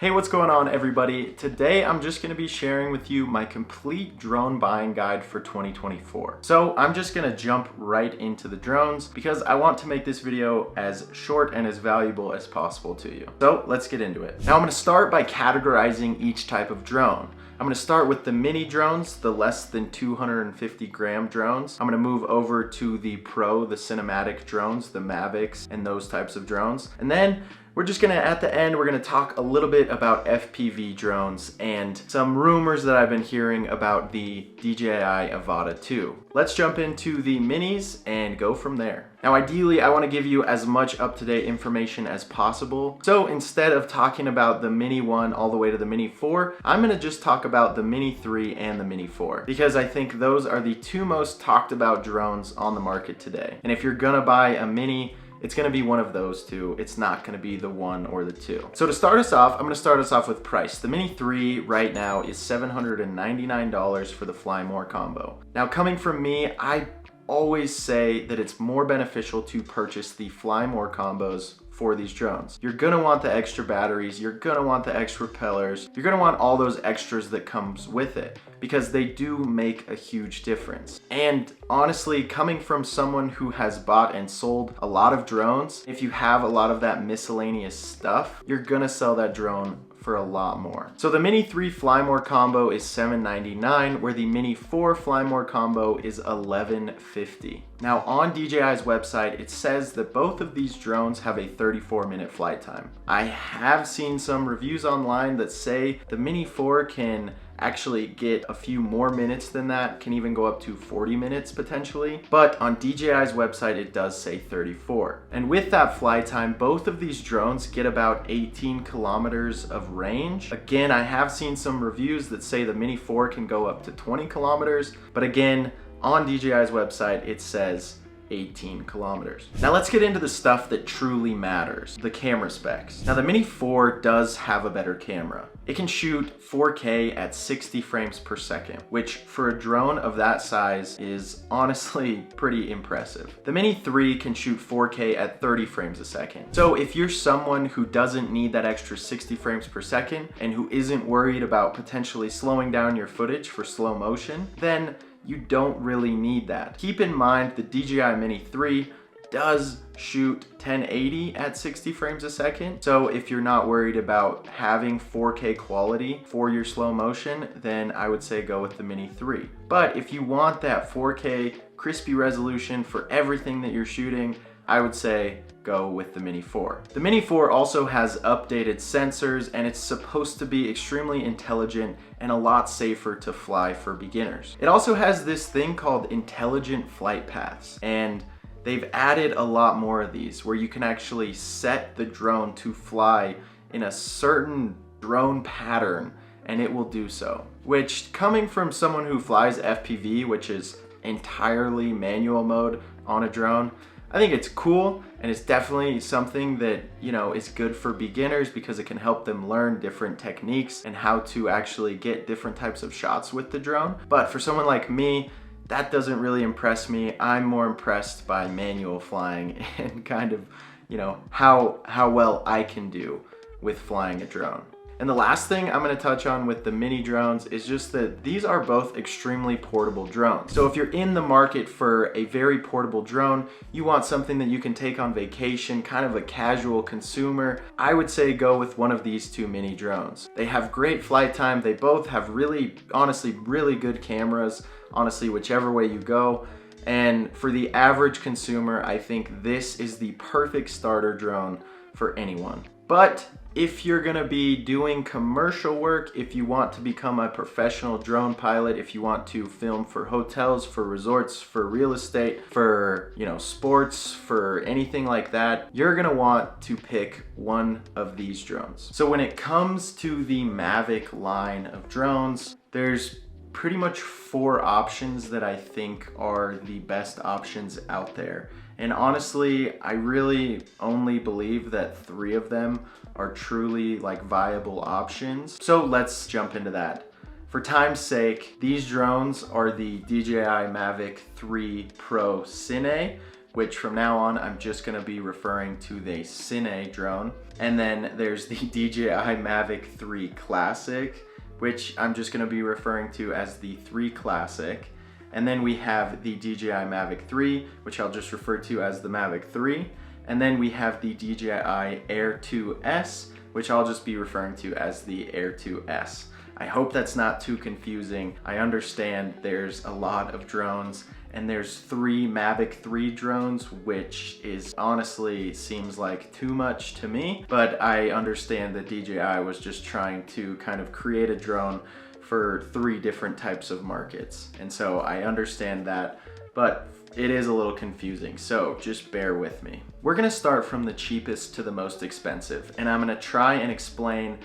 Hey, what's going on everybody? Today I'm just going to be sharing with you my complete drone buying guide for 2024. So I'm just going to jump right into the drones because I want to make this video as short and as valuable as possible to you. So let's get into it. Now I'm going to start by categorizing each type of drone. I'm going to start with the mini drones, the less than 250 gram drones. I'm going to move over to the pro, the cinematic drones, the Mavics, and those types of drones. And then we're just gonna, at the end, we're gonna talk a little bit about FPV drones and some rumors that I've been hearing about the DJI Avata 2. Let's jump into the minis and go from there. Now, ideally, I wanna give you as much up-to-date information as possible. So instead of talking about the Mini 1 all the way to the Mini 4, I'm gonna just talk about the Mini 3 and the Mini 4 because I think those are the two most talked about drones on the market today. And if you're gonna buy a Mini, it's gonna be one of those two. It's not gonna be the 1 or the 2. So to start us off, I'm gonna start us off with price. The Mini 3 right now is $799 for the Fly More combo. Now, coming from me, I always say that it's more beneficial to purchase the Fly More combos for these drones. You're gonna want the extra batteries, you're gonna want the extra propellers, you're gonna want all those extras that comes with it because they do make a huge difference. And honestly, coming from someone who has bought and sold a lot of drones, if you have a lot of that miscellaneous stuff, you're gonna sell that drone for a lot more. So the Mini 3 Fly More combo is $799, where the Mini 4 Fly More combo is $1150. Now on DJI's website, it says that both of these drones have a 34-minute flight time. I have seen some reviews online that say the Mini 4 can actually get a few more minutes than that, can even go up to 40 minutes potentially. But on DJI's website, it does say 34. And with that flight time, both of these drones get about 18 kilometers of range. Again, I have seen some reviews that say the Mini 4 can go up to 20 kilometers, but again, on DJI's website, it says 18 kilometers. Now let's get into the stuff that truly matters, the camera specs. Now the Mini 4 does have a better camera. It can shoot 4K at 60 frames per second, which for a drone of that size is honestly pretty impressive. The Mini 3 can shoot 4K at 30 frames a second. So if you're someone who doesn't need that extra 60 frames per second and who isn't worried about potentially slowing down your footage for slow motion, then you don't really need that. Keep in mind the DJI Mini 3 does shoot 1080 at 60 frames a second. So if you're not worried about having 4K quality for your slow motion, then I would say go with the Mini 3. But if you want that 4K crispy resolution for everything that you're shooting, I would say go with the Mini 4. The Mini 4 also has updated sensors and it's supposed to be extremely intelligent and a lot safer to fly for beginners. It also has this thing called intelligent flight paths, and they've added a lot more of these where you can actually set the drone to fly in a certain drone pattern and it will do so. Which, coming from someone who flies FPV, which is entirely manual mode on a drone, I think it's cool, and it's definitely something that, you know, is good for beginners because it can help them learn different techniques and how to actually get different types of shots with the drone. But for someone like me, that doesn't really impress me. I'm more impressed by manual flying and kind of, you know, how well I can do with flying a drone. And the last thing I'm gonna touch on with the mini drones is just that these are both extremely portable drones. So if you're in the market for a very portable drone, you want something that you can take on vacation, kind of a casual consumer, I would say go with one of these two mini drones. They have great flight time. They both have really, honestly, really good cameras, honestly, whichever way you go. And for the average consumer, I think this is the perfect starter drone for anyone. But if you're gonna be doing commercial work, if you want to become a professional drone pilot, if you want to film for hotels, for resorts, for real estate, for, you know, sports, for anything like that, you're gonna want to pick one of these drones. So when it comes to the Mavic line of drones, there's pretty much 4 options that I think are the best options out there. And honestly, I really only believe that 3 of them are truly like viable options. So let's jump into that. For time's sake, these drones are the DJI Mavic 3 Pro Cine, which from now on, I'm just gonna be referring to the Cine drone. And then there's the DJI Mavic 3 Classic, which I'm just gonna be referring to as the 3 Classic. And then we have the DJI Mavic 3, which I'll just refer to as the Mavic 3. And then we have the DJI Air 2S, which I'll just be referring to as the Air 2S. I hope that's not too confusing. I understand there's a lot of drones, and there's 3 Mavic 3 drones, which is honestly seems like too much to me, but I understand that DJI was just trying to kind of create a drone for 3 different types of markets. And so I understand that, but it is a little confusing, so just bear with me. We're gonna start from the cheapest to the most expensive, and I'm gonna try and explain,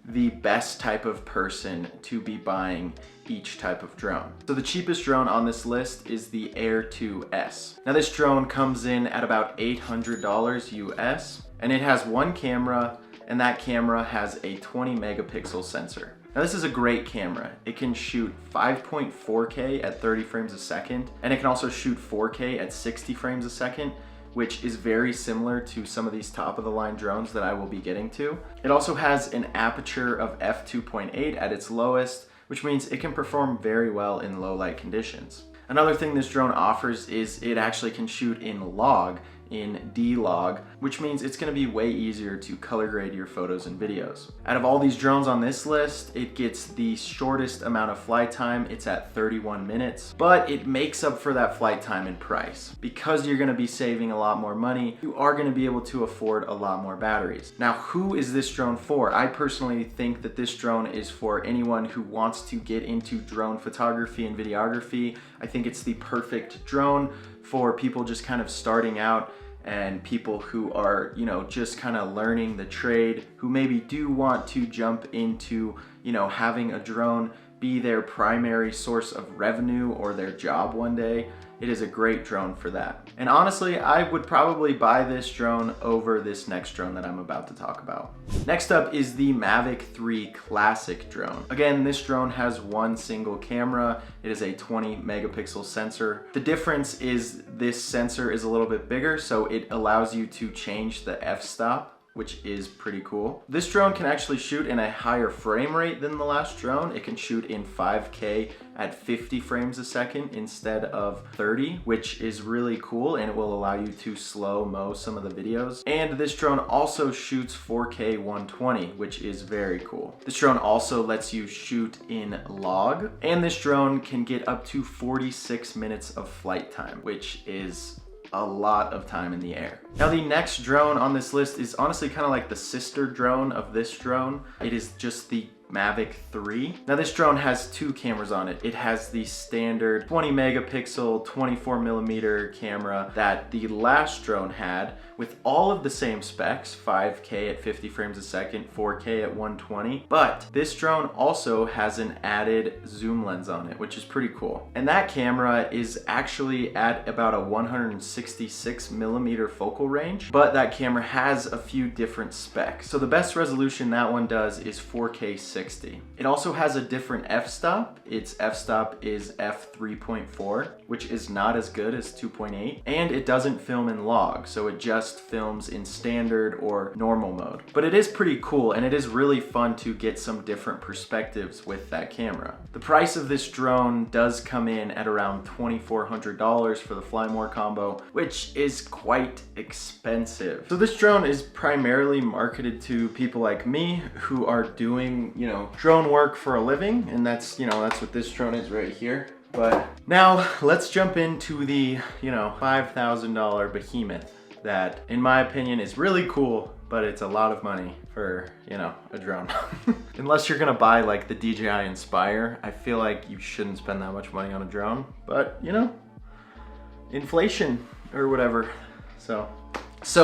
the best type of person to be buying each type of drone. So the cheapest drone on this list is the Air 2S. Now this drone comes in at about $800 US, and it has 1 camera, and that camera has a 20 megapixel sensor. Now this is a great camera. It can shoot 5.4K at 30 frames a second, and it can also shoot 4K at 60 frames a second, which is very similar to some of these top of the line drones that I will be getting to. It also has an aperture of f2.8 at its lowest, which means it can perform very well in low light conditions. Another thing this drone offers is it actually can shoot in log, in D-Log, which means it's gonna be way easier to color grade your photos and videos. Out of all these drones on this list, it gets the shortest amount of flight time. It's at 31 minutes, but it makes up for that flight time in price. Because you're gonna be saving a lot more money, you are gonna be able to afford a lot more batteries. Now, who is this drone for? I personally think that this drone is for anyone who wants to get into drone photography and videography. I think it's the perfect drone for people just kind of starting out and people who are, just kind of learning the trade, who maybe do want to jump into, having a drone be their primary source of revenue or their job one day. It is a great drone for that. And honestly, I would probably buy this drone over this next drone that I'm about to talk about. Next up is the Mavic 3 Classic drone. Again, this drone has 1 single camera. It is a 20 megapixel sensor. The difference is this sensor is a little bit bigger, so it allows you to change the f-stop, which is pretty cool. This drone can actually shoot in a higher frame rate than the last drone. It can shoot in 5K at 50 frames a second instead of 30, which is really cool, and it will allow you to slow-mo some of the videos. And this drone also shoots 4K 120, which is very cool. This drone also lets you shoot in log, and this drone can get up to 46 minutes of flight time, which is a lot of time in the air. Now the next drone on this list is honestly kind of like the sister drone of this drone. It is just the Mavic 3. Now this drone has 2 cameras on it. It has the standard 20 megapixel 24 millimeter camera that the last drone had, with all of the same specs, 5K at 50 frames a second, 4K at 120. But this drone also has an added zoom lens on it, which is pretty cool. And that camera is actually at about a 166 millimeter focal range, but that camera has a few different specs. So the best resolution that one does is 4K 60. It also has a different f-stop. Its f-stop is f3.4, which is not as good as 2.8, and it doesn't film in log, so it just films in standard or normal mode. But it is pretty cool, and it is really fun to get some different perspectives with that camera. The price of this drone does come in at around $2,400 for the Fly More combo, which is quite expensive. So this drone is primarily marketed to people like me who are doing, drone work for a living, and that's what this drone is right here. But now let's jump into the, $5,000 behemoth that, in my opinion, is really cool, but it's a lot of money for, a drone. Unless you're gonna buy like the DJI Inspire, I feel like you shouldn't spend that much money on a drone, but inflation or whatever. So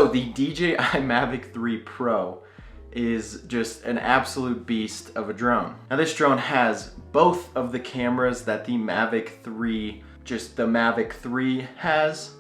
the DJI Mavic 3 Pro is just an absolute beast of a drone. Now this drone has both of the cameras that the Mavic 3 has,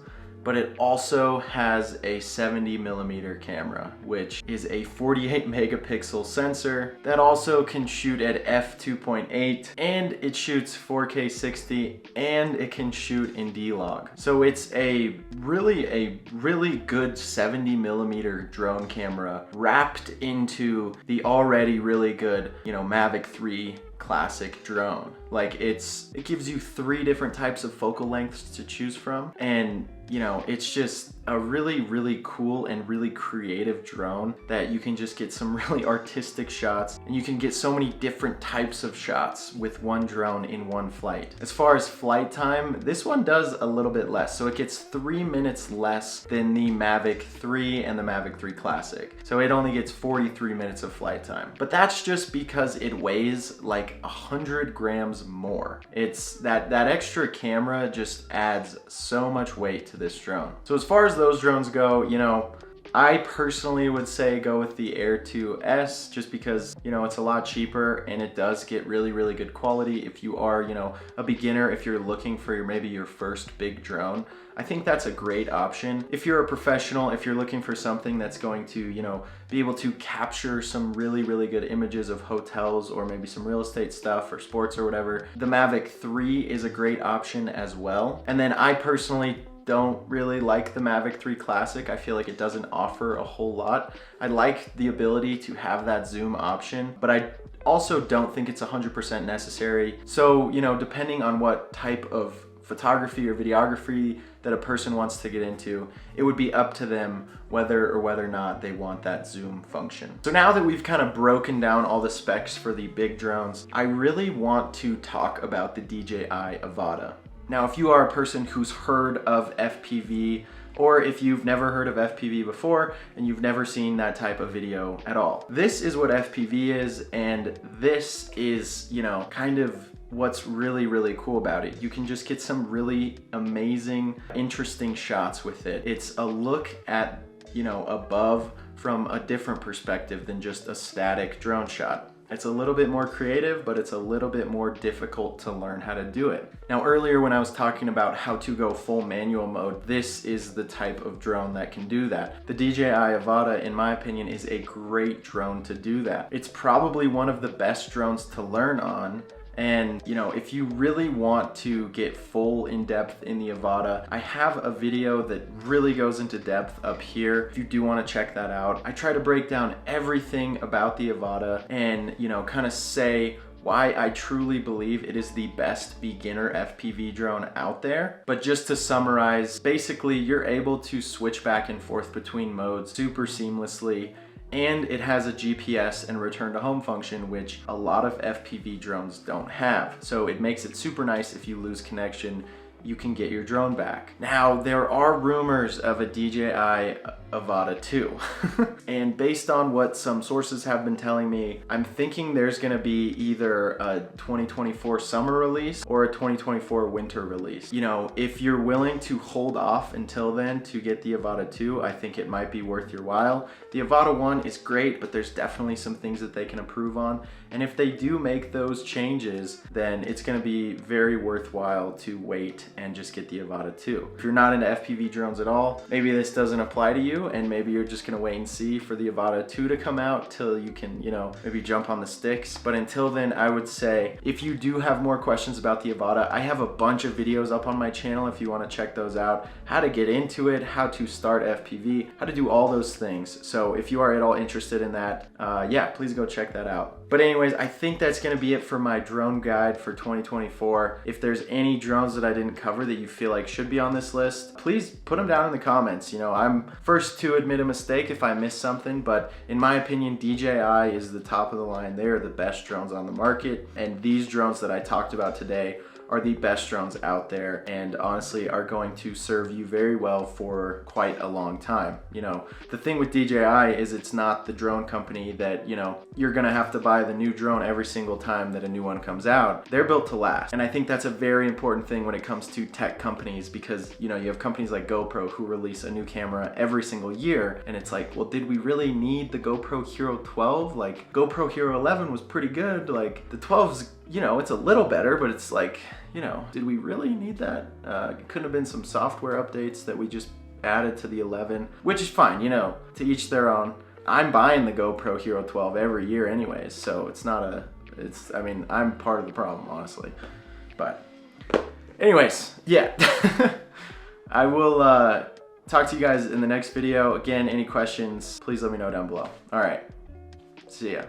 but it also has a 70 millimeter camera, which is a 48 megapixel sensor that also can shoot at f2.8, and it shoots 4K 60, and it can shoot in D-Log. So it's a really good 70 millimeter drone camera wrapped into the already really good, you know, Mavic 3 classic drone. Like it gives you 3 different types of focal lengths to choose from, and you know, it's just a really cool and really creative drone that you can just get some really artistic shots, and you can get so many different types of shots with one drone in one flight. As far as flight time, this one does a little bit less, so it gets 3 minutes less than the Mavic 3 and the Mavic 3 Classic. So it only gets 43 minutes of flight time. But that's just because it weighs like 100 grams more. It's that extra camera just adds so much weight to this drone. So as far as those drones go, you know, I personally would say go with the Air 2S just because, you know, it's a lot cheaper and it does get really good quality. If you are, you know, a beginner, if you're looking for maybe your first big drone, I think that's a great option. If you're a professional, if you're looking for something that's going to, you know, be able to capture some really good images of hotels or maybe some real estate stuff or sports or whatever, the Mavic 3 is a great option as well. And then I personally don't really like the Mavic 3 Classic. I feel like it doesn't offer a whole lot. I like the ability to have that zoom option, but I also don't think it's 100% necessary. So, you know, depending on what type of photography or videography that a person wants to get into, it would be up to them whether or not they want that zoom function. So now that we've kind of broken down all the specs for the big drones, I really want to talk about the DJI Avata. Now, if you are a person who's heard of FPV, or if you've never heard of FPV before and you've never seen that type of video at all, this is what FPV is, and this is, you know, kind of what's really cool about it. You can just get some really amazing, interesting shots with it. It's a look at, you know, above from a different perspective than just a static drone shot. It's a little bit more creative, but it's a little bit more difficult to learn how to do it. Now, earlier when I was talking about how to go full manual mode, this is the type of drone that can do that. The DJI Avata, in my opinion, is a great drone to do that. It's probably one of the best drones to learn on. And, you know, if you really want to get full in depth in the Avata, I have a video that really goes into depth up here if you do want to check that out. I try to break down everything about the Avata and, you know, kind of say why I truly believe it is the best beginner FPV drone out there. But just to summarize, basically you're able to switch back and forth between modes super seamlessly. And it has a GPS and return to home function, which a lot of FPV drones don't have. So it makes it super nice if you lose connection, you can get your drone back. Now, there are rumors of a DJI Avata 2. And based on what some sources have been telling me, I'm thinking there's gonna be either a 2024 summer release or a 2024 winter release. You know, if you're willing to hold off until then to get the Avata 2, I think it might be worth your while. The Avata 1 is great, but there's definitely some things that they can improve on. And if they do make those changes, then it's gonna be very worthwhile to wait and just get the Avata 2. If you're not into FPV drones at all, maybe this doesn't apply to you, and maybe you're just gonna wait and see for the Avata 2 to come out till you can, you know, maybe jump on the sticks. But until then, I would say if you do have more questions about the Avata, I have a bunch of videos up on my channel if you wanna check those out. How to get into it, how to start FPV, how to do all those things. So if you are at all interested in that, yeah, please go check that out. But anyways, I think that's gonna be it for my drone guide for 2024. If there's any drones that I didn't cover that you feel like should be on this list, please put them down in the comments. You know, I'm first to admit a mistake if I miss something, but in my opinion, DJI is the top of the line. They are the best drones on the market, and these drones that I talked about today are the best drones out there, and honestly are going to serve you very well for quite a long time. You know, the thing with DJI is it's not the drone company that, you know, you're gonna have to buy the new drone every single time that a new one comes out. They're built to last. And I think that's a very important thing when it comes to tech companies, because, you know, you have companies like GoPro who release a new camera every single year, and it's like, well, did we really need the GoPro Hero 12? Like, GoPro Hero 11 was pretty good. Like, the 12's, you know, it's a little better, but it's like, you know, did we really need that? It couldn't have been some software updates that we just added to the 11, which is fine, you know, to each their own. I'm buying the GoPro Hero 12 every year anyways, so it's not a, I mean, I'm part of the problem, honestly. But anyways, yeah. I will talk to you guys in the next video. Again, any questions, please let me know down below. All right, see ya.